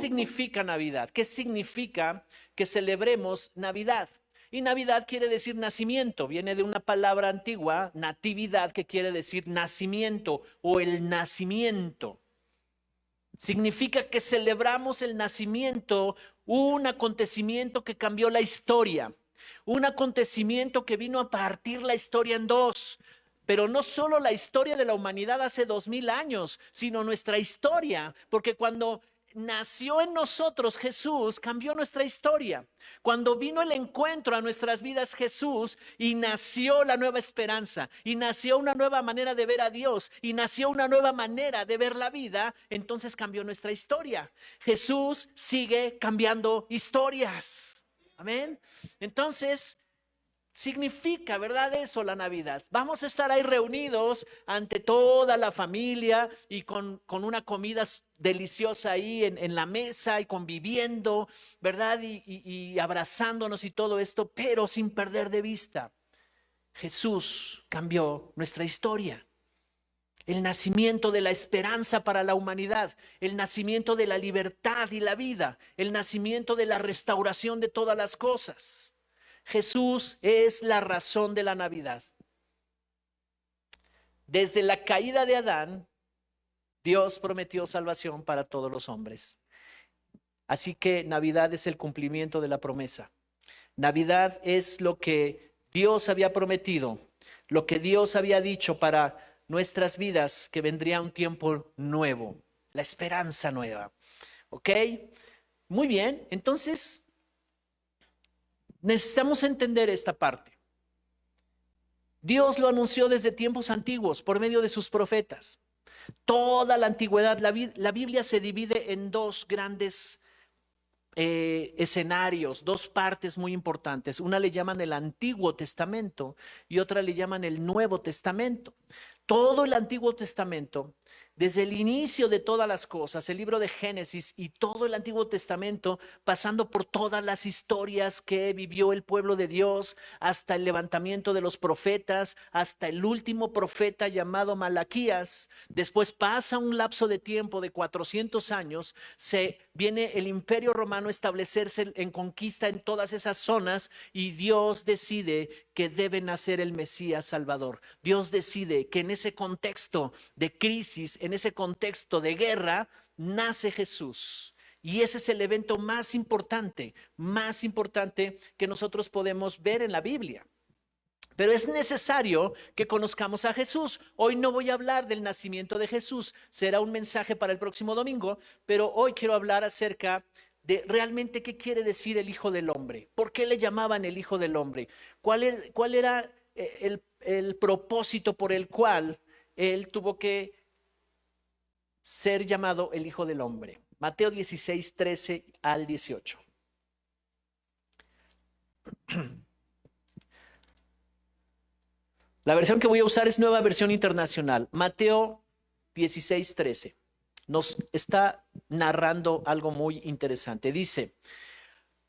significa Navidad? ¿Qué significa que celebremos Navidad? Y Navidad quiere decir nacimiento, viene de una palabra antigua, natividad, que quiere decir nacimiento o el nacimiento. Significa que celebramos el nacimiento, un acontecimiento que cambió la historia, un acontecimiento que vino a partir la historia en dos. Pero no solo la historia de la humanidad hace 2000 años, sino nuestra historia, porque cuando nació en nosotros Jesús, cambió nuestra historia. Cuando vino el encuentro a nuestras vidas Jesús y nació la nueva esperanza, y nació una nueva manera de ver a Dios, y nació una nueva manera de ver la vida, entonces cambió nuestra historia. Jesús sigue cambiando historias. Amén. Entonces, significa, ¿verdad? Eso, la Navidad. Vamos a estar ahí reunidos ante toda la familia y con una comida deliciosa ahí en la mesa y conviviendo, ¿verdad? Y abrazándonos y todo esto, pero sin perder de vista. Jesús cambió nuestra historia. El nacimiento de la esperanza para la humanidad, el nacimiento de la libertad y la vida, el nacimiento de la restauración de todas las cosas. Jesús es la razón de la Navidad. Desde la caída de Adán, Dios prometió salvación para todos los hombres. Así que Navidad es el cumplimiento de la promesa. Navidad es lo que Dios había prometido, lo que Dios había dicho para nuestras vidas, que vendría un tiempo nuevo, la esperanza nueva. ¿Ok? Muy bien, entonces necesitamos entender esta parte. Dios lo anunció desde tiempos antiguos por medio de sus profetas. Toda la antigüedad, la Biblia se divide en dos grandes escenarios, dos partes muy importantes. Una le llaman el Antiguo Testamento y otra le llaman el Nuevo Testamento. Todo el Antiguo Testamento, desde el inicio de todas las cosas, el libro de Génesis y todo el Antiguo Testamento, pasando por todas las historias que vivió el pueblo de Dios, hasta el levantamiento de los profetas, hasta el último profeta llamado Malaquías. Después pasa un lapso de tiempo de 400 años, viene el Imperio Romano a establecerse en conquista en todas esas zonas y Dios decide que debe nacer el Mesías Salvador. Dios decide que en ese contexto de crisis, en ese contexto de guerra, nace Jesús. Y ese es el evento más importante que nosotros podemos ver en la Biblia. Pero es necesario que conozcamos a Jesús. Hoy no voy a hablar del nacimiento de Jesús, será un mensaje para el próximo domingo, pero hoy quiero hablar acerca de realmente qué quiere decir el Hijo del Hombre. ¿Por qué le llamaban el Hijo del Hombre? ¿Cuál era el propósito por el cual él tuvo que ser llamado el Hijo del Hombre? Mateo 16, 13 al 18. La versión que voy a usar es Nueva Versión Internacional. Mateo 16, 13. Nos está narrando algo muy interesante. Dice,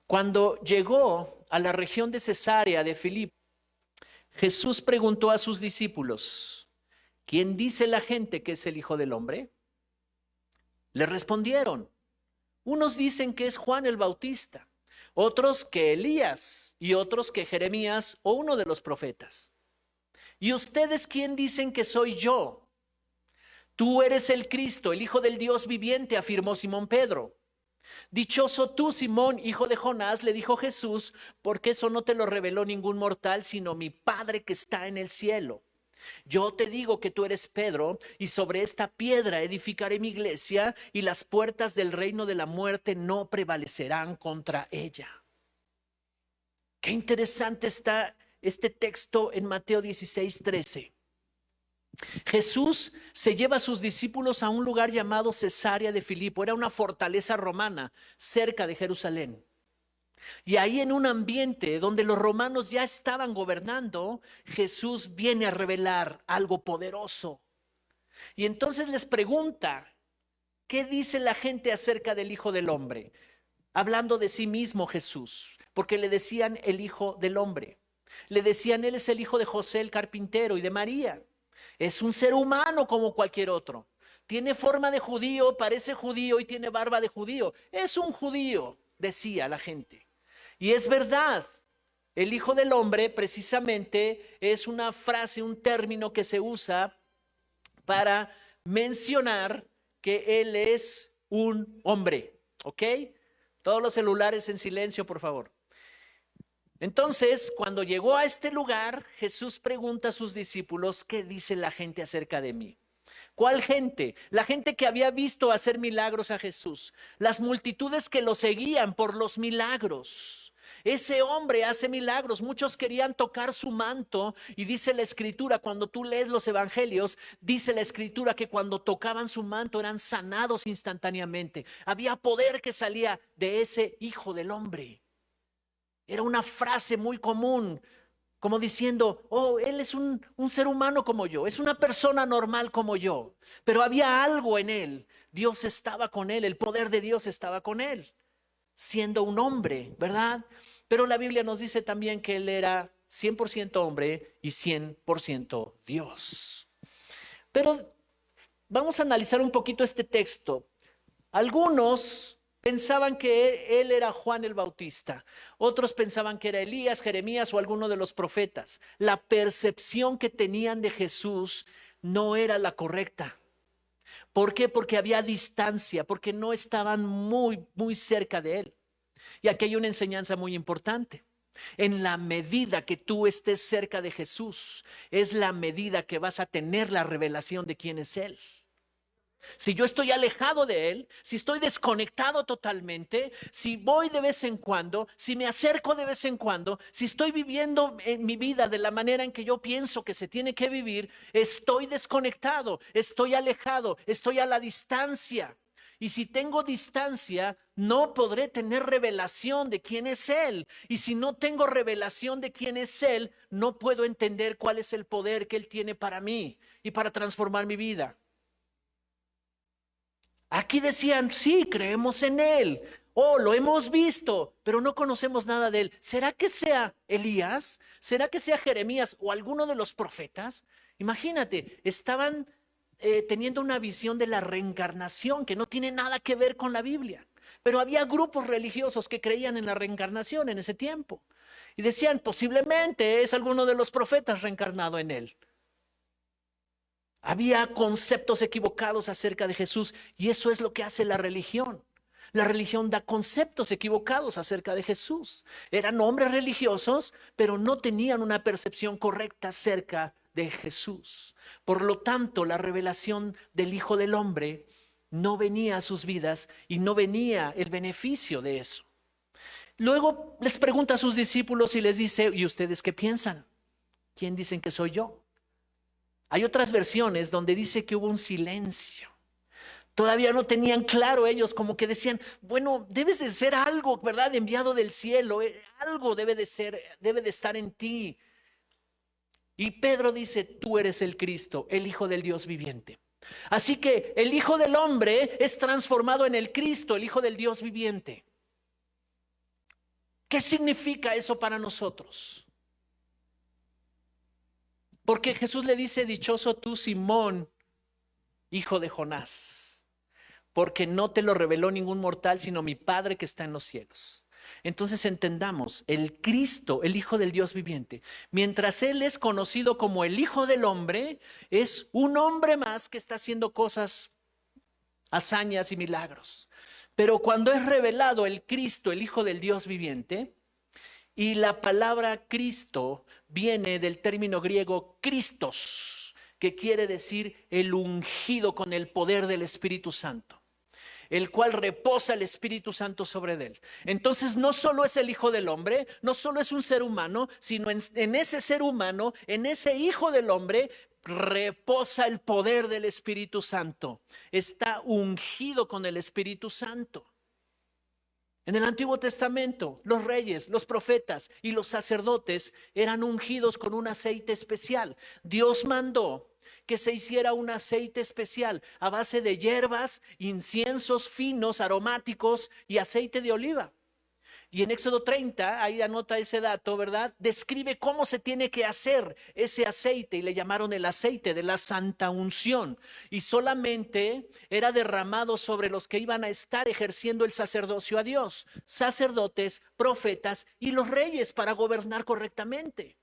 cuando llegó a la región de Cesarea de Filipo, Jesús preguntó a sus discípulos, ¿quién dice la gente que es el Hijo del Hombre? Le respondieron, unos dicen que es Juan el Bautista, otros que Elías y otros que Jeremías o uno de los profetas. ¿Y ustedes quién dicen que soy yo? Tú eres el Cristo, el Hijo del Dios viviente, afirmó Simón Pedro. Dichoso tú, Simón, hijo de Jonás, le dijo Jesús, porque eso no te lo reveló ningún mortal, sino mi Padre que está en el cielo. Yo te digo que tú eres Pedro, y sobre esta piedra edificaré mi iglesia, y las puertas del reino de la muerte no prevalecerán contra ella. Qué interesante está este texto en Mateo 16, 13. Jesús se lleva a sus discípulos a un lugar llamado Cesarea de Filipo. Era una fortaleza romana cerca de Jerusalén. Y ahí, en un ambiente donde los romanos ya estaban gobernando, Jesús viene a revelar algo poderoso. Y entonces les pregunta, ¿qué dice la gente acerca del Hijo del Hombre? Hablando de sí mismo Jesús, porque le decían el Hijo del Hombre. Le decían, él es el hijo de José el carpintero y de María. Es un ser humano como cualquier otro. tiene forma de judío, parece judío y tiene barba de judío. Es un judío, decía la gente. Y es verdad, el Hijo del Hombre precisamente es una frase, un término que se usa para mencionar que Él es un hombre, ¿ok? Todos los celulares en silencio, por favor. Entonces, cuando llegó a este lugar, Jesús pregunta a sus discípulos, ¿qué dice la gente acerca de mí? ¿Cuál gente? La gente que había visto hacer milagros a Jesús, las multitudes que lo seguían por los milagros. Ese hombre hace milagros, muchos querían tocar su manto y dice la escritura, cuando tú lees los evangelios, dice la escritura que cuando tocaban su manto eran sanados instantáneamente. Había poder que salía de ese Hijo del Hombre. Era una frase muy común, como diciendo, oh, él es un ser humano como yo, es una persona normal como yo, pero había algo en él, Dios estaba con él, el poder de Dios estaba con él, siendo un hombre, ¿verdad? Pero la Biblia nos dice también que él era 100% hombre y 100% Dios. Pero vamos a analizar un poquito este texto. Algunos pensaban que él era Juan el Bautista, otros pensaban que era Elías, Jeremías o alguno de los profetas. La percepción que tenían de Jesús no era la correcta. ¿Por qué? Porque había distancia, porque no estaban muy cerca de él. Y aquí hay una enseñanza muy importante. En la medida que tú estés cerca de Jesús, es la medida que vas a tener la revelación de quién es Él. Si yo estoy alejado de Él, si estoy desconectado totalmente, si voy de vez en cuando, si me acerco de vez en cuando, si estoy viviendo en mi vida de la manera en que yo pienso que se tiene que vivir, estoy desconectado, estoy alejado, estoy a la distancia. Y si tengo distancia, no podré tener revelación de quién es Él. Y si no tengo revelación de quién es Él, no puedo entender cuál es el poder que Él tiene para mí y para transformar mi vida. Aquí decían, sí, creemos en Él. Oh, lo hemos visto, pero no conocemos nada de Él. ¿Será que sea Elías? ¿Será que sea Jeremías o alguno de los profetas? Imagínate, estaban teniendo una visión de la reencarnación que no tiene nada que ver con la Biblia. Pero había grupos religiosos que creían en la reencarnación en ese tiempo. Y decían, posiblemente es alguno de los profetas reencarnado en Él. Había conceptos equivocados acerca de Jesús y eso es lo que hace la religión. La religión da conceptos equivocados acerca de Jesús. Eran hombres religiosos, pero no tenían una percepción correcta acerca de Jesús. Por lo tanto, la revelación del Hijo del Hombre no venía a sus vidas y no venía el beneficio de eso. Luego les pregunta a sus discípulos y les dice, ¿y ustedes qué piensan? ¿Quién dicen que soy yo? Hay otras versiones donde dice que hubo un silencio. Todavía no tenían claro ellos, como que decían, bueno, debes de ser algo, ¿verdad? Enviado del cielo, algo debe de ser, debe de estar en ti. Y Pedro dice, tú eres el Cristo, el Hijo del Dios viviente. Así que el Hijo del Hombre es transformado en el Cristo, el Hijo del Dios viviente. ¿Qué significa eso para nosotros? Porque Jesús le dice, dichoso tú, Simón, hijo de Jonás, porque no te lo reveló ningún mortal, sino mi Padre que está en los cielos. Entonces entendamos, el Cristo, el Hijo del Dios viviente, mientras Él es conocido como el Hijo del Hombre, es un hombre más que está haciendo cosas, hazañas y milagros. Pero cuando es revelado el Cristo, el Hijo del Dios viviente, y la palabra Cristo viene del término griego Christos, que quiere decir el ungido con el poder del Espíritu Santo, el cual reposa el Espíritu Santo sobre él. Entonces no solo es el Hijo del Hombre, no solo es un ser humano, sino en ese ser humano, en ese Hijo del Hombre, reposa el poder del Espíritu Santo. Está ungido con el Espíritu Santo. En el Antiguo Testamento, los reyes, los profetas y los sacerdotes eran ungidos con un aceite especial. Dios mandó que se hiciera un aceite especial a base de hierbas, inciensos finos, aromáticos y aceite de oliva. Y en Éxodo 30, ahí anota ese dato, ¿verdad? Describe cómo se tiene que hacer ese aceite y le llamaron el aceite de la santa unción. Y solamente era derramado sobre los que iban a estar ejerciendo el sacerdocio a Dios, sacerdotes, profetas y los reyes para gobernar correctamente.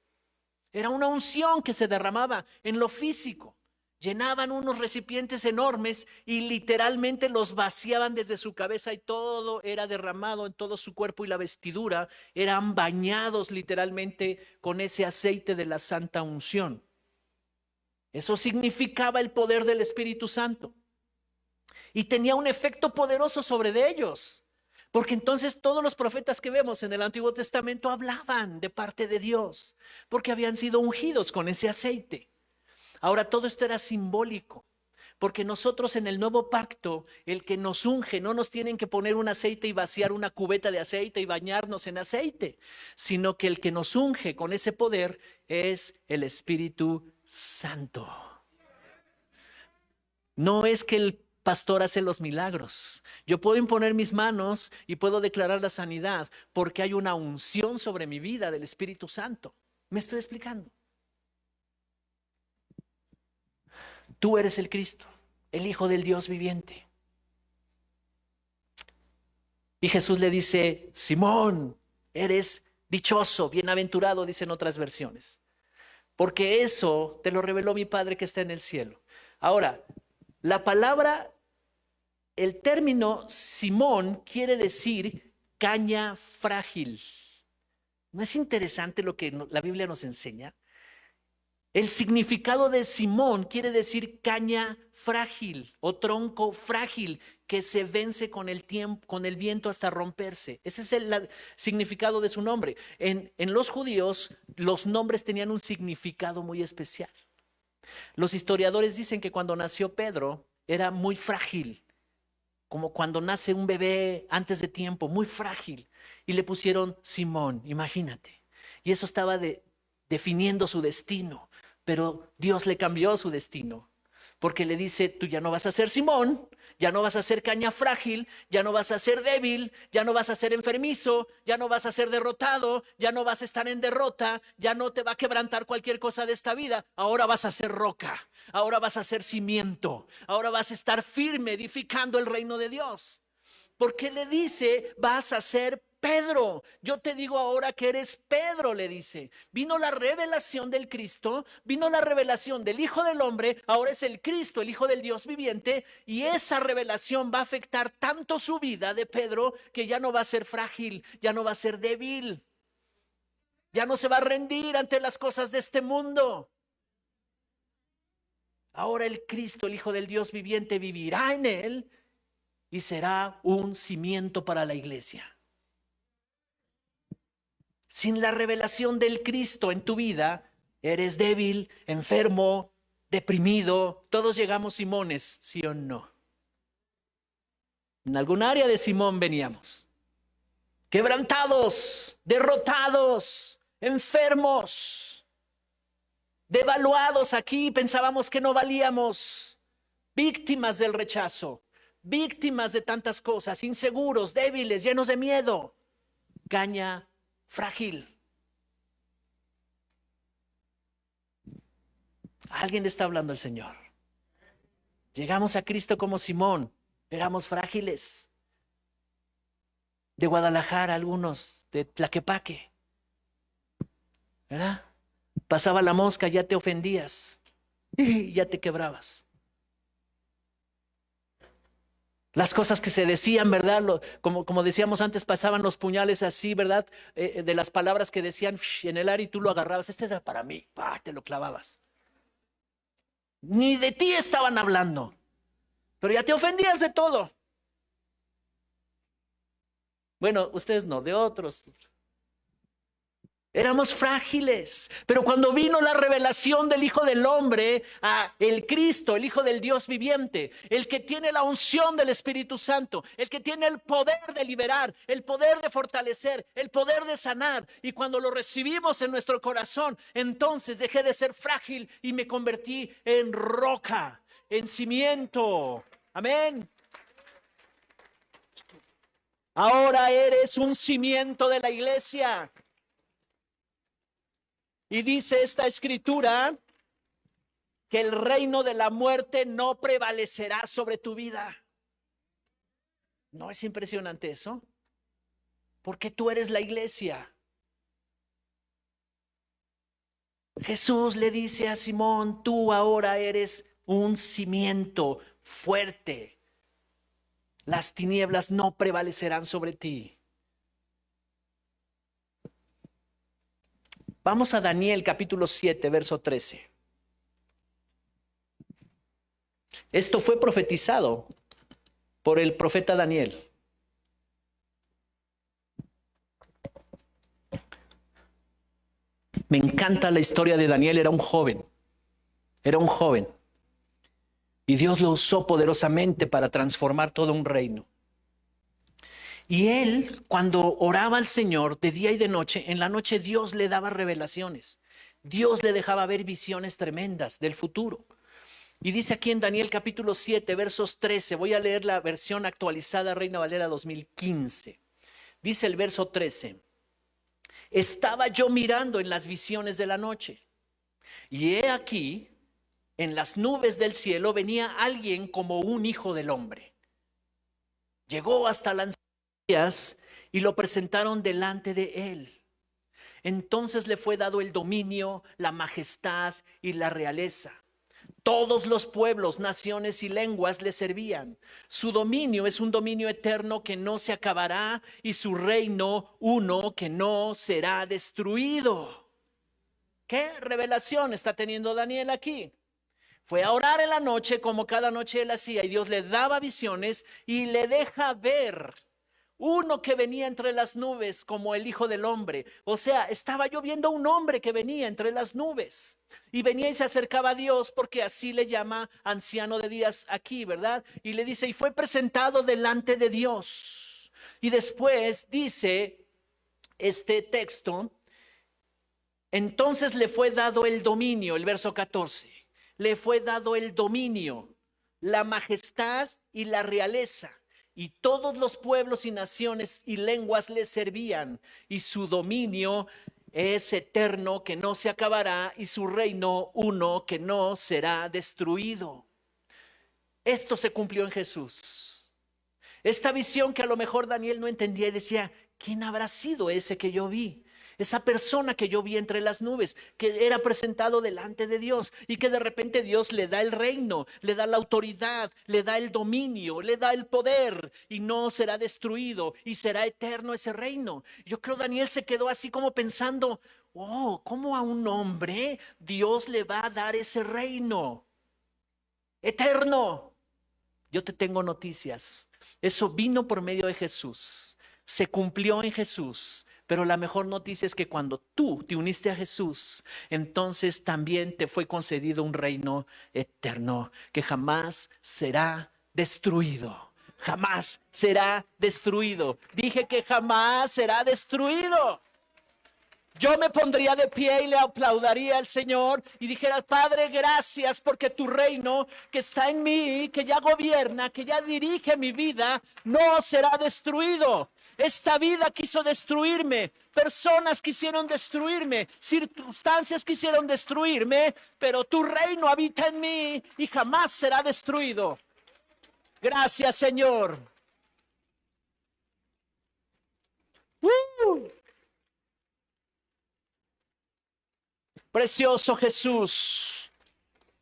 Era una unción que se derramaba en lo físico. Llenaban unos recipientes enormes y literalmente los vaciaban desde su cabeza y todo era derramado en todo su cuerpo y la vestidura eran bañados literalmente con ese aceite de la santa unción. Eso significaba el poder del Espíritu Santo y tenía un efecto poderoso sobre ellos. Porque entonces todos los profetas que vemos en el Antiguo Testamento hablaban de parte de Dios, porque habían sido ungidos con ese aceite. Ahora todo esto era simbólico, porque nosotros en el nuevo pacto, el que nos unge, no nos tienen que poner un aceite y vaciar una cubeta de aceite y bañarnos en aceite, sino que el que nos unge con ese poder es el Espíritu Santo. No es que el pastor hace los milagros. Yo puedo imponer mis manos y puedo declarar la sanidad porque hay una unción sobre mi vida del Espíritu Santo. ¿Me estoy explicando? Tú eres el Cristo, el Hijo del Dios viviente. Y Jesús le dice, Simón, eres dichoso, bienaventurado, dicen otras versiones. Porque eso te lo reveló mi Padre que está en el cielo. Ahora, la palabra, el término Simón quiere decir caña frágil. ¿No es interesante lo que la Biblia nos enseña? El significado de Simón quiere decir caña frágil o tronco frágil que se vence con el tiempo, con el viento hasta romperse. Ese es el significado de su nombre. En los judíos, los nombres tenían un significado muy especial. Los historiadores dicen que cuando nació Pedro era muy frágil, como cuando nace un bebé antes de tiempo, muy frágil. Y le pusieron Simón, imagínate. Y eso estaba definiendo su destino. Pero Dios le cambió su destino, porque le dice, tú ya no vas a ser Simón, ya no vas a ser caña frágil, ya no vas a ser débil, ya no vas a ser enfermizo, ya no vas a ser derrotado, ya no vas a estar en derrota, ya no te va a quebrantar cualquier cosa de esta vida, ahora vas a ser roca, ahora vas a ser cimiento, ahora vas a estar firme edificando el reino de Dios. Porque le dice, vas a ser Pedro. Yo te digo ahora que eres Pedro, le dice. Vino la revelación del Cristo, vino la revelación del Hijo del Hombre, ahora es el Cristo, el Hijo del Dios viviente, y esa revelación va a afectar tanto su vida de Pedro que ya no va a ser frágil, ya no va a ser débil, ya no se va a rendir ante las cosas de este mundo. Ahora el Cristo, el Hijo del Dios viviente, vivirá en él y será un cimiento para la iglesia. Sin la revelación del Cristo en tu vida, eres débil, enfermo, deprimido. Todos llegamos Simones, ¿sí o no? En algún área de Simón veníamos. Quebrantados, derrotados, enfermos, devaluados aquí, pensábamos que no valíamos, víctimas del rechazo, víctimas de tantas cosas, inseguros, débiles, llenos de miedo. Caña frágil. Alguien le está hablando al Señor. Llegamos a Cristo como Simón, éramos frágiles. De Guadalajara, algunos, de Tlaquepaque, ¿verdad? Pasaba la mosca, ya te ofendías y ya te quebrabas. Las cosas que se decían, ¿verdad? Como decíamos antes, pasaban los puñales así, ¿verdad? De las palabras que decían en el aire y tú lo agarrabas. Este era para mí, te lo clavabas. Ni de ti estaban hablando, pero ya te ofendías de todo. Bueno, ustedes no, de otros. Éramos frágiles, pero cuando vino la revelación del Hijo del Hombre, el Cristo, el Hijo del Dios viviente, el que tiene la unción del Espíritu Santo, el que tiene el poder de liberar, el poder de fortalecer, el poder de sanar, y cuando lo recibimos en nuestro corazón, entonces dejé de ser frágil y me convertí en roca, en cimiento. Amén. Ahora eres un cimiento de la iglesia. Y dice esta escritura que el reino de la muerte no prevalecerá sobre tu vida. ¿No es impresionante eso? Porque tú eres la iglesia. Jesús le dice a Simón, tú ahora eres un cimiento fuerte. Las tinieblas no prevalecerán sobre ti. Vamos a Daniel capítulo 7, verso 13. Esto fue profetizado por el profeta Daniel. Me encanta la historia de Daniel. Era un joven. Y Dios lo usó poderosamente para transformar todo un reino. Y él, cuando oraba al Señor de día y de noche, en la noche Dios le daba revelaciones. Dios le dejaba ver visiones tremendas del futuro. Y dice aquí en Daniel capítulo 7, versos 13, voy a leer la versión actualizada Reina Valera 2015. Dice el verso 13, estaba yo mirando en las visiones de la noche, y he aquí, en las nubes del cielo venía alguien como un hijo del hombre. Llegó hasta las ancianas y lo presentaron delante de él. Entonces le fue dado el dominio, la majestad y la realeza. Todos los pueblos, naciones y lenguas le servían. Su dominio es un dominio eterno que no se acabará y su reino uno que no será destruido. ¿Qué revelación está teniendo Daniel aquí? Fue a orar en la noche como cada noche él hacía y Dios le daba visiones y le deja ver uno que venía entre las nubes como el Hijo del Hombre. O sea, estaba yo viendo un hombre que venía entre las nubes y venía y se acercaba a Dios, porque así le llama anciano de días aquí, ¿verdad? Y le dice, y fue presentado delante de Dios. Y después dice este texto, entonces le fue dado el dominio, el verso 14, le fue dado el dominio, la majestad y la realeza. Y todos los pueblos y naciones y lenguas le servían, y su dominio es eterno que no se acabará, y su reino uno que no será destruido. Esto se cumplió en Jesús. Esta visión que a lo mejor Daniel no entendía y decía, ¿quién habrá sido ese que yo vi? Esa persona que yo vi entre las nubes, que era presentado delante de Dios y que de repente Dios le da el reino, le da la autoridad, le da el dominio, le da el poder y no será destruido y será eterno ese reino. Yo creo Daniel se quedó así como pensando, oh, ¿cómo a un hombre Dios le va a dar ese reino eterno? Yo te tengo noticias. Eso vino por medio de Jesús. Se cumplió en Jesús. Pero la mejor noticia es que cuando tú te uniste a Jesús, entonces también te fue concedido un reino eterno que jamás será destruido. Jamás será destruido. Dije que jamás será destruido. Yo me pondría de pie y le aplaudiría al Señor y dijera, Padre, gracias porque tu reino que está en mí, que ya gobierna, que ya dirige mi vida, no será destruido. Esta vida quiso destruirme, personas quisieron destruirme, circunstancias quisieron destruirme, pero tu reino habita en mí y jamás será destruido. Gracias, Señor. Precioso Jesús,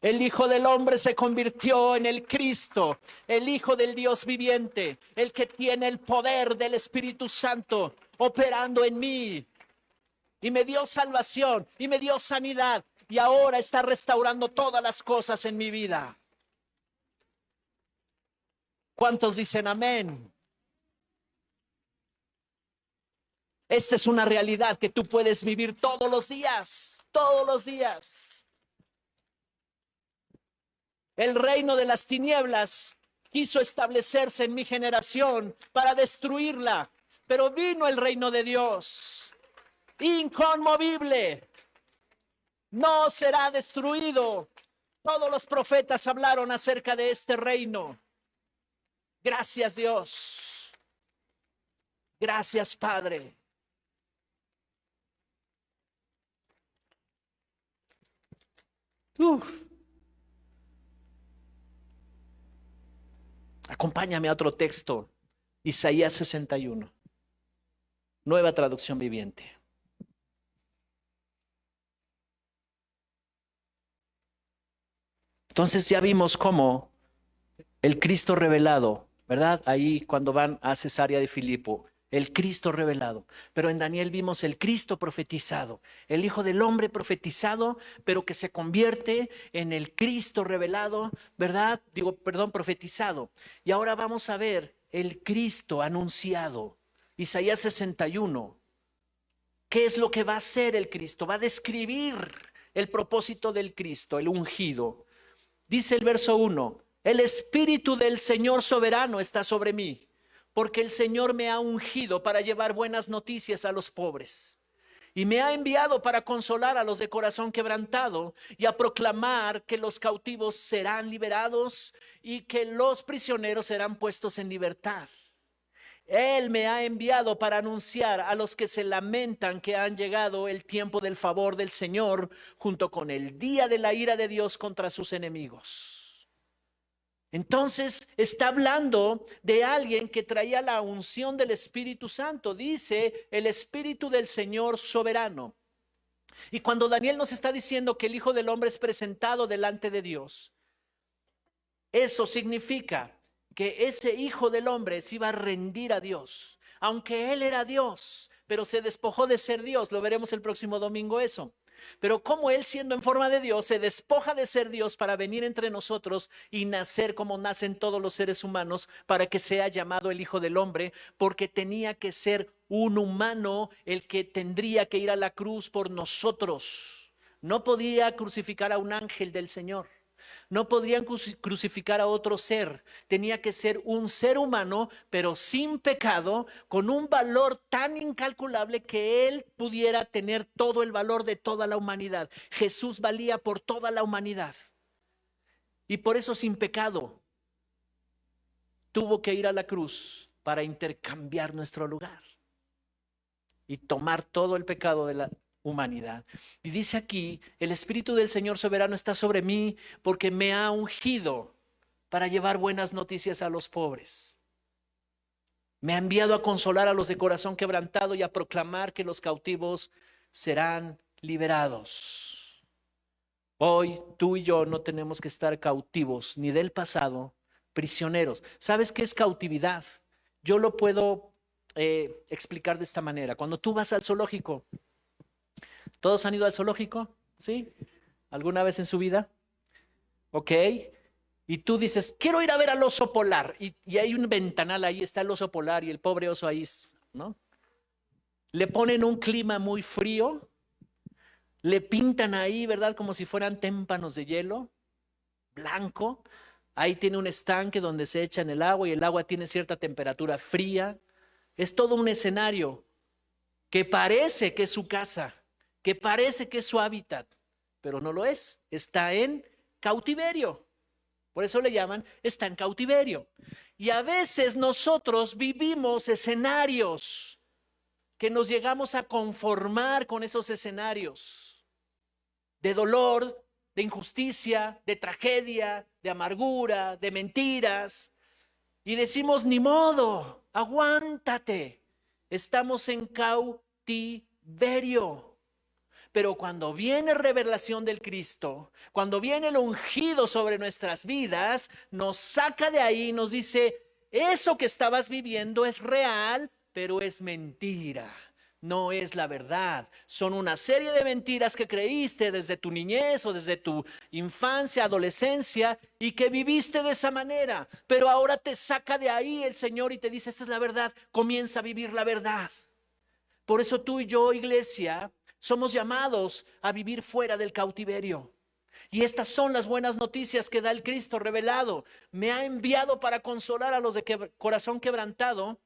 el Hijo del Hombre se convirtió en el Cristo, el Hijo del Dios viviente, el que tiene el poder del Espíritu Santo operando en mí. Y me dio salvación y me dio sanidad y ahora está restaurando todas las cosas en mi vida. ¿Cuántos dicen amén? Esta es una realidad que tú puedes vivir todos los días, todos los días. El reino de las tinieblas quiso establecerse en mi generación para destruirla, pero vino el reino de Dios, inconmovible, no será destruido. Todos los profetas hablaron acerca de este reino. Gracias, Dios. Gracias, Padre. Uf. Acompáñame a otro texto, Isaías 61, nueva traducción viviente. Entonces ya vimos cómo el Cristo revelado, ¿verdad? Ahí cuando van a Cesarea de Filipo, el Cristo revelado. Pero en Daniel vimos el Cristo profetizado, el Hijo del Hombre profetizado, pero que se convierte en el Cristo revelado, ¿verdad? Digo, perdón, profetizado. Y ahora vamos a ver el Cristo anunciado. Isaías 61. ¿Qué es lo que va a hacer el Cristo? Va a describir el propósito del Cristo, el ungido. Dice el verso 1, el Espíritu del Señor soberano está sobre mí, porque el Señor me ha ungido para llevar buenas noticias a los pobres. Y me ha enviado para consolar a los de corazón quebrantado y a proclamar que los cautivos serán liberados y que los prisioneros serán puestos en libertad. Él me ha enviado para anunciar a los que se lamentan que han llegado el tiempo del favor del Señor junto con el día de la ira de Dios contra sus enemigos. Entonces está hablando de alguien que traía la unción del Espíritu Santo. Dice el Espíritu del Señor soberano. Y cuando Daniel nos está diciendo que el Hijo del Hombre es presentado delante de Dios, eso significa que ese Hijo del Hombre se iba a rendir a Dios, aunque Él era Dios, pero se despojó de ser Dios. Lo veremos el próximo domingo eso. Pero como Él, siendo en forma de Dios, se despoja de ser Dios para venir entre nosotros y nacer como nacen todos los seres humanos, para que sea llamado el Hijo del Hombre, porque tenía que ser un humano el que tendría que ir a la cruz por nosotros. No podía crucificar a un ángel del Señor. No podrían crucificar a otro ser. Tenía que ser un ser humano, pero sin pecado, con un valor tan incalculable que Él pudiera tener todo el valor de toda la humanidad. Jesús valía por toda la humanidad. Y por eso sin pecado tuvo que ir a la cruz para intercambiar nuestro lugar y tomar todo el pecado de la humanidad. Y dice aquí, el Espíritu del Señor soberano está sobre mí porque me ha ungido para llevar buenas noticias a los pobres. Me ha enviado a consolar a los de corazón quebrantado y a proclamar que los cautivos serán liberados. Hoy tú y yo no tenemos que estar cautivos ni del pasado, prisioneros. ¿Sabes qué es cautividad? Yo lo puedo explicar de esta manera. Cuando tú vas al zoológico, ¿todos han ido al zoológico? ¿Sí? ¿Alguna vez en su vida? Ok. Y tú dices, quiero ir a ver al oso polar. Y hay un ventanal, ahí está el oso polar y el pobre oso ahí, ¿no? Le ponen un clima muy frío, le pintan ahí, ¿verdad? Como si fueran témpanos de hielo, blanco. Ahí tiene un estanque donde se echa en el agua y el agua tiene cierta temperatura fría. Es todo un escenario que parece que es su casa, que parece que es su hábitat, pero no lo es. Está en cautiverio. Por eso le llaman, está en cautiverio. Y a veces nosotros vivimos escenarios que nos llegamos a conformar con esos escenarios de dolor, de injusticia, de tragedia, de amargura, de mentiras. Y decimos, ni modo, aguántate. Estamos en cautiverio. Pero cuando viene revelación del Cristo, cuando viene el ungido sobre nuestras vidas, nos saca de ahí y nos dice, eso que estabas viviendo es real, pero es mentira. No es la verdad. Son una serie de mentiras que creíste desde tu niñez o desde tu infancia, adolescencia, y que viviste de esa manera. Pero ahora te saca de ahí el Señor y te dice, esta es la verdad. Comienza a vivir la verdad. Por eso tú y yo, iglesia, somos llamados a vivir fuera del cautiverio. Y estas son las buenas noticias que da el Cristo revelado. Me ha enviado para consolar a los de corazón quebrantado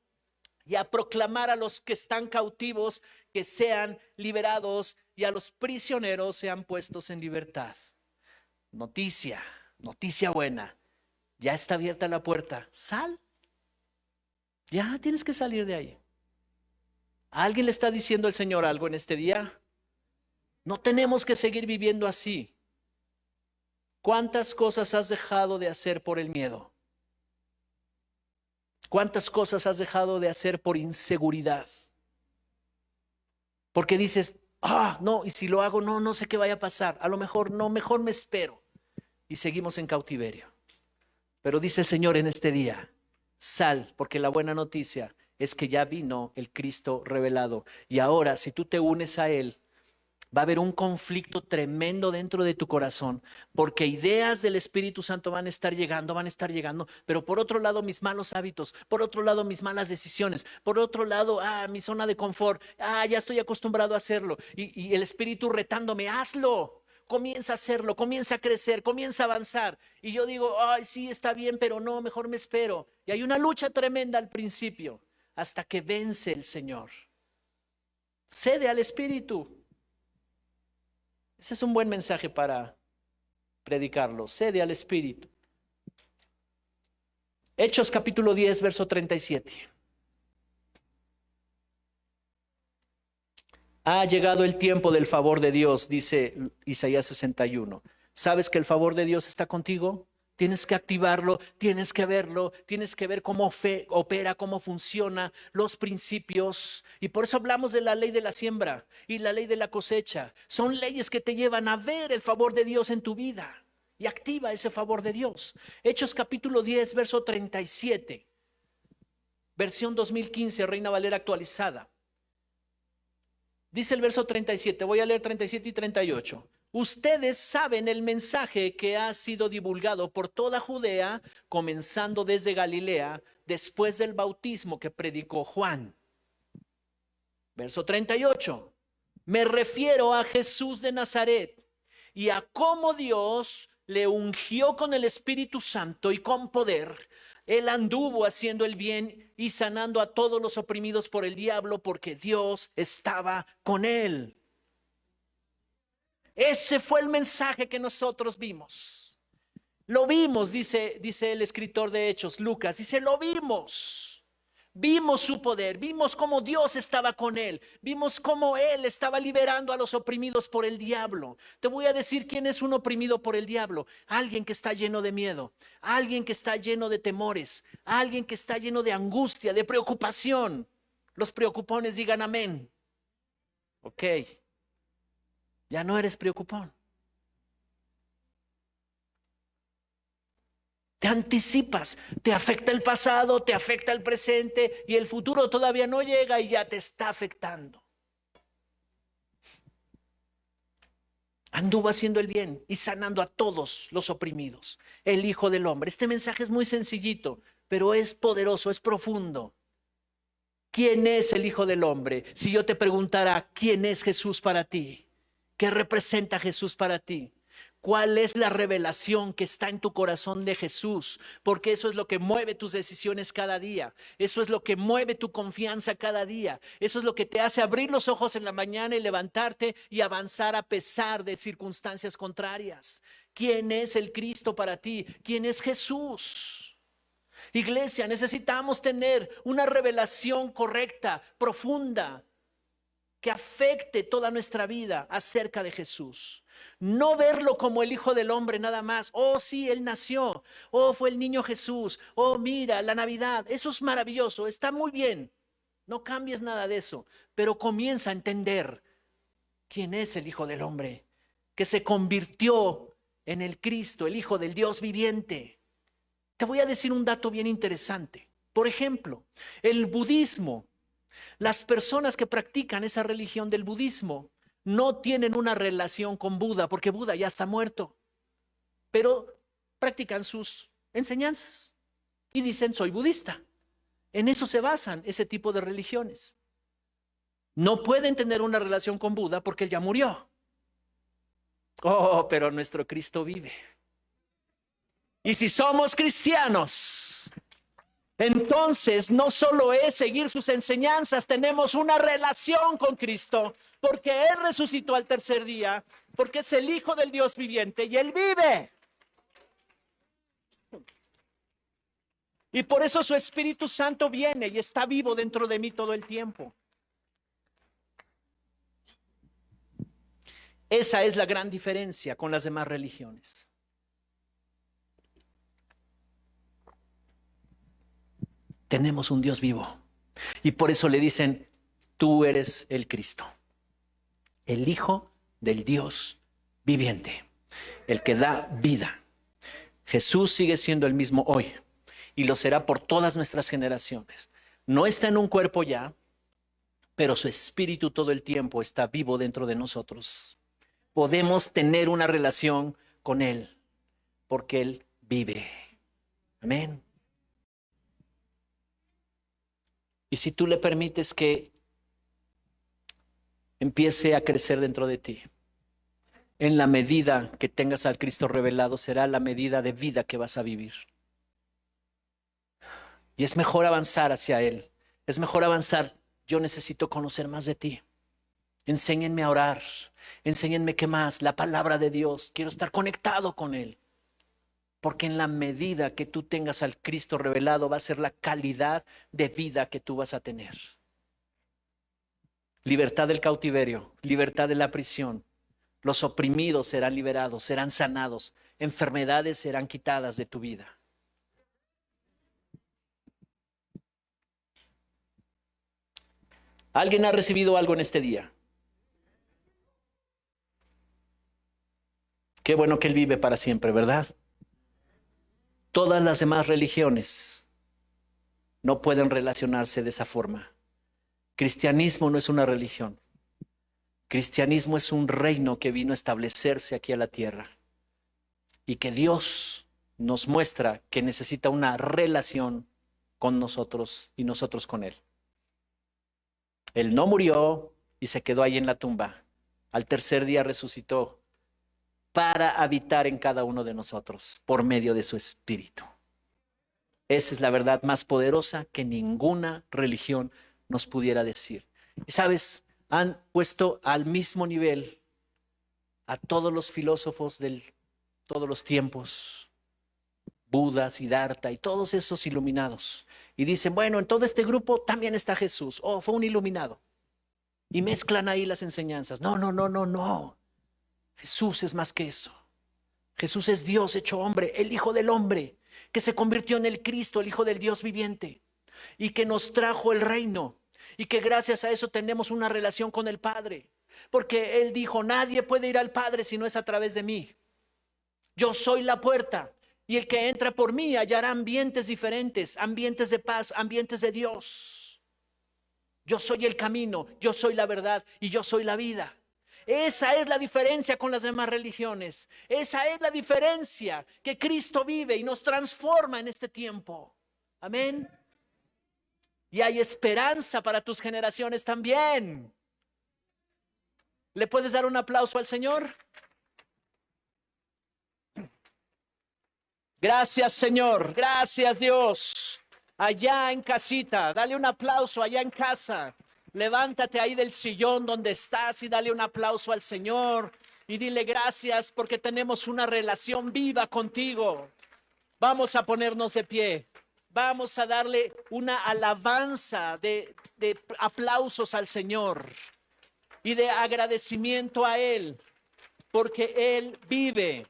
y a proclamar a los que están cautivos que sean liberados y a los prisioneros sean puestos en libertad. Noticia, noticia buena. Ya está abierta la puerta. Sal. Ya tienes que salir de ahí. ¿A alguien le está diciendo el Señor algo en este día? No tenemos que seguir viviendo así. ¿Cuántas cosas has dejado de hacer por el miedo? ¿Cuántas cosas has dejado de hacer por inseguridad? Porque dices, no, y si lo hago, no sé qué vaya a pasar. A lo mejor no, mejor me espero. Y seguimos en cautiverio. Pero dice el Señor en este día, sal, porque la buena noticia es que ya vino el Cristo revelado. Y ahora, si tú te unes a Él, va a haber un conflicto tremendo dentro de tu corazón, porque ideas del Espíritu Santo van a estar llegando, pero por otro lado mis malos hábitos, por otro lado mis malas decisiones, por otro lado, mi zona de confort, ya estoy acostumbrado a hacerlo, y el Espíritu retándome, hazlo. Comienza a hacerlo, comienza a crecer, comienza a avanzar. Y yo digo, ay, sí, está bien, pero no, mejor me espero. Y hay una lucha tremenda al principio, hasta que vence el Señor. Cede al Espíritu. Ese es un buen mensaje para predicarlo. Cede al Espíritu. Hechos capítulo 10, verso 37. Ha llegado el tiempo del favor de Dios, dice Isaías 61. ¿Sabes que el favor de Dios está contigo? Tienes que activarlo, tienes que verlo, tienes que ver cómo opera, cómo funciona, los principios. Y por eso hablamos de la ley de la siembra y la ley de la cosecha. Son leyes que te llevan a ver el favor de Dios en tu vida y activa ese favor de Dios. Hechos capítulo 10, verso 37, versión 2015, Reina Valera actualizada. Dice el verso 37, voy a leer 37 y 38. Ustedes saben el mensaje que ha sido divulgado por toda Judea, comenzando desde Galilea, después del bautismo que predicó Juan. Verso 38. Me refiero a Jesús de Nazaret y a cómo Dios le ungió con el Espíritu Santo y con poder. Él anduvo haciendo el bien y sanando a todos los oprimidos por el diablo, porque Dios estaba con él. Ese fue el mensaje que nosotros vimos. Lo vimos, dice el escritor de Hechos, Lucas, dice, lo vimos. Vimos su poder, vimos cómo Dios estaba con él, vimos cómo él estaba liberando a los oprimidos por el diablo. Te voy a decir quién es un oprimido por el diablo. Alguien que está lleno de miedo, alguien que está lleno de temores, alguien que está lleno de angustia, de preocupación. Los preocupones digan amén. Ok, ya no eres preocupón. Te anticipas, te afecta el pasado, te afecta el presente y el futuro todavía no llega y ya te está afectando. Anduvo haciendo el bien y sanando a todos los oprimidos. El Hijo del Hombre. Este mensaje es muy sencillito, pero es poderoso, es profundo. ¿Quién es el Hijo del Hombre? Si yo te preguntara, ¿quién es Jesús para ti? ¿Qué representa Jesús para ti? ¿Cuál es la revelación que está en tu corazón de Jesús? Porque eso es lo que mueve tus decisiones cada día. Eso es lo que mueve tu confianza cada día. Eso es lo que te hace abrir los ojos en la mañana y levantarte y avanzar a pesar de circunstancias contrarias. ¿Quién es el Cristo para ti? ¿Quién es Jesús? Iglesia, necesitamos tener una revelación correcta, profunda, que afecte toda nuestra vida acerca de Jesús. No verlo como el Hijo del Hombre nada más. Oh, sí, Él nació. Oh, fue el niño Jesús. Oh, mira, la Navidad. Eso es maravilloso, está muy bien. No cambies nada de eso, pero comienza a entender quién es el Hijo del Hombre, que se convirtió en el Cristo, el Hijo del Dios viviente. Te voy a decir un dato bien interesante. Por ejemplo, el budismo. Las personas que practican esa religión del budismo no tienen una relación con Buda, porque Buda ya está muerto, pero practican sus enseñanzas y dicen soy budista. En eso se basan ese tipo de religiones. No pueden tener una relación con Buda porque él ya murió. Oh, pero nuestro Cristo vive. Y si somos cristianos, entonces no solo es seguir sus enseñanzas, tenemos una relación con Cristo, porque Él resucitó al tercer día, porque es el Hijo del Dios viviente y Él vive. Y por eso su Espíritu Santo viene y está vivo dentro de mí todo el tiempo. Esa es la gran diferencia con las demás religiones. Tenemos un Dios vivo y por eso le dicen, tú eres el Cristo, el Hijo del Dios viviente, el que da vida. Jesús sigue siendo el mismo hoy y lo será por todas nuestras generaciones. No está en un cuerpo ya, pero su espíritu todo el tiempo está vivo dentro de nosotros. Podemos tener una relación con Él porque Él vive. Amén. Y si tú le permites que empiece a crecer dentro de ti, en la medida que tengas al Cristo revelado, será la medida de vida que vas a vivir. Y es mejor avanzar hacia Él. Es mejor avanzar. Yo necesito conocer más de ti. Enséñenme a orar. Enséñenme qué más. La palabra de Dios. Quiero estar conectado con Él. Porque en la medida que tú tengas al Cristo revelado, va a ser la calidad de vida que tú vas a tener. Libertad del cautiverio, libertad de la prisión. Los oprimidos serán liberados, serán sanados. Enfermedades serán quitadas de tu vida. ¿Alguien ha recibido algo en este día? Qué bueno que Él vive para siempre, ¿verdad? Todas las demás religiones no pueden relacionarse de esa forma. Cristianismo no es una religión. Cristianismo es un reino que vino a establecerse aquí a la tierra y que Dios nos muestra que necesita una relación con nosotros y nosotros con Él. Él no murió y se quedó ahí en la tumba. Al tercer día resucitó para habitar en cada uno de nosotros por medio de su Espíritu. Esa es la verdad más poderosa que ninguna religión nos pudiera decir. Y sabes, han puesto al mismo nivel a todos los filósofos de todos los tiempos, Buda, Siddhartha y todos esos iluminados. Y dicen, bueno, en todo este grupo también está Jesús. Oh, fue un iluminado. Y mezclan ahí las enseñanzas. No, no, no, no, no. Jesús es más que eso. Jesús es Dios hecho hombre, el Hijo del Hombre, que se convirtió en el Cristo, el Hijo del Dios viviente, y que nos trajo el reino, y que gracias a eso tenemos una relación con el Padre, porque Él dijo, nadie puede ir al Padre si no es a través de mí. Yo soy la puerta, y el que entra por mí hallará ambientes diferentes, ambientes de paz, ambientes de Dios. Yo soy el camino, yo soy la verdad, y yo soy la vida. Esa es la diferencia con las demás religiones. Esa es la diferencia, que Cristo vive y nos transforma en este tiempo. Amén. Y hay esperanza para tus generaciones también. ¿Le puedes dar un aplauso al Señor? Gracias, Señor. Gracias, Dios. Allá en casita, dale un aplauso allá en casa. Levántate ahí del sillón donde estás y dale un aplauso al Señor y dile gracias porque tenemos una relación viva contigo. Vamos a ponernos de pie. Vamos a darle una alabanza de aplausos al Señor y de agradecimiento a Él porque Él vive.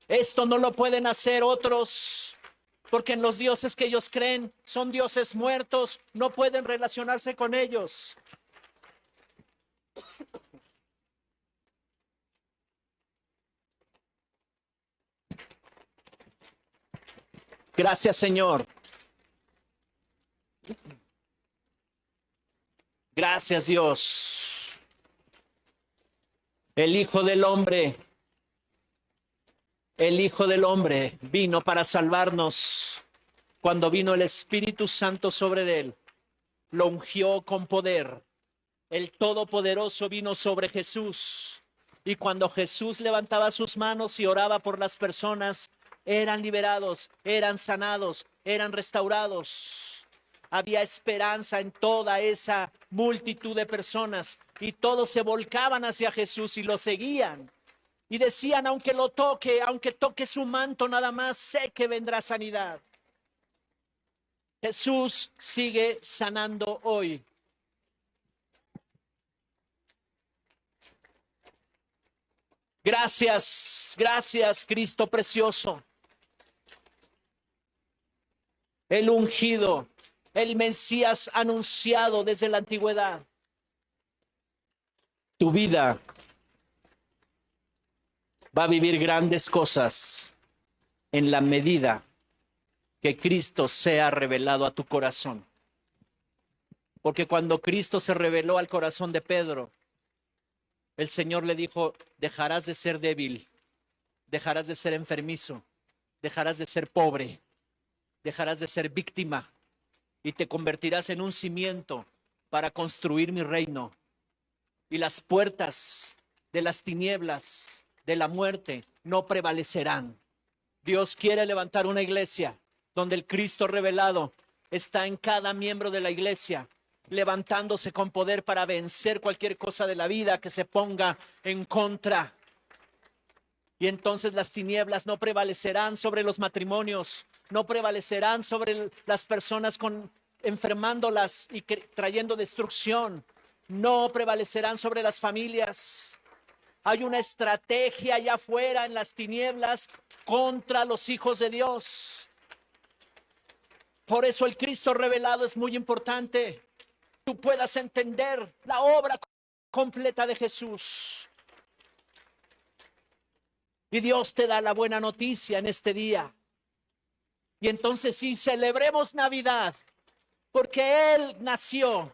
Esto no lo pueden hacer otros, porque en los dioses que ellos creen son dioses muertos, no pueden relacionarse con ellos. Gracias, Señor. Gracias, Dios. El Hijo del Hombre. El Hijo del Hombre vino para salvarnos. Cuando vino el Espíritu Santo sobre él, lo ungió con poder. El Todopoderoso vino sobre Jesús. Y cuando Jesús levantaba sus manos y oraba por las personas, eran liberados, eran sanados, eran restaurados. Había esperanza en toda esa multitud de personas y todos se volcaban hacia Jesús y lo seguían. Y decían, aunque lo toque, aunque toque su manto nada más, sé que vendrá sanidad. Jesús sigue sanando hoy. Gracias, gracias, Cristo precioso. El ungido, el Mesías anunciado desde la antigüedad. Tu vida va a vivir grandes cosas en la medida que Cristo sea revelado a tu corazón. Porque cuando Cristo se reveló al corazón de Pedro, el Señor le dijo: dejarás de ser débil, dejarás de ser enfermizo, dejarás de ser pobre, dejarás de ser víctima y te convertirás en un cimiento para construir mi reino. Y las puertas de las tinieblas, de la muerte, no prevalecerán. Dios quiere levantar una iglesia donde el Cristo revelado está en cada miembro de la iglesia, levantándose con poder para vencer cualquier cosa de la vida que se ponga en contra. Y entonces las tinieblas no prevalecerán sobre los matrimonios, no prevalecerán sobre las personas enfermándolas y trayendo destrucción, no prevalecerán sobre las familias. Hay una estrategia allá afuera en las tinieblas contra los hijos de Dios. Por eso el Cristo revelado es muy importante. Tú puedas entender la obra completa de Jesús. Y Dios te da la buena noticia en este día. Y entonces sí, celebremos Navidad, porque Él nació,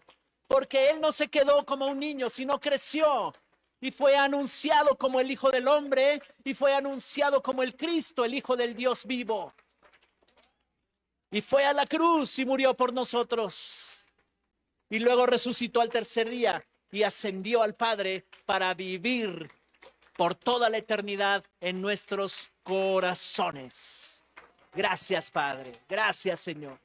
porque Él no se quedó como un niño, sino creció y fue anunciado como el Hijo del Hombre y fue anunciado como el Cristo, el Hijo del Dios vivo. Y fue a la cruz y murió por nosotros. Y luego resucitó al tercer día y ascendió al Padre para vivir por toda la eternidad en nuestros corazones. Gracias, Padre. Gracias, Señor.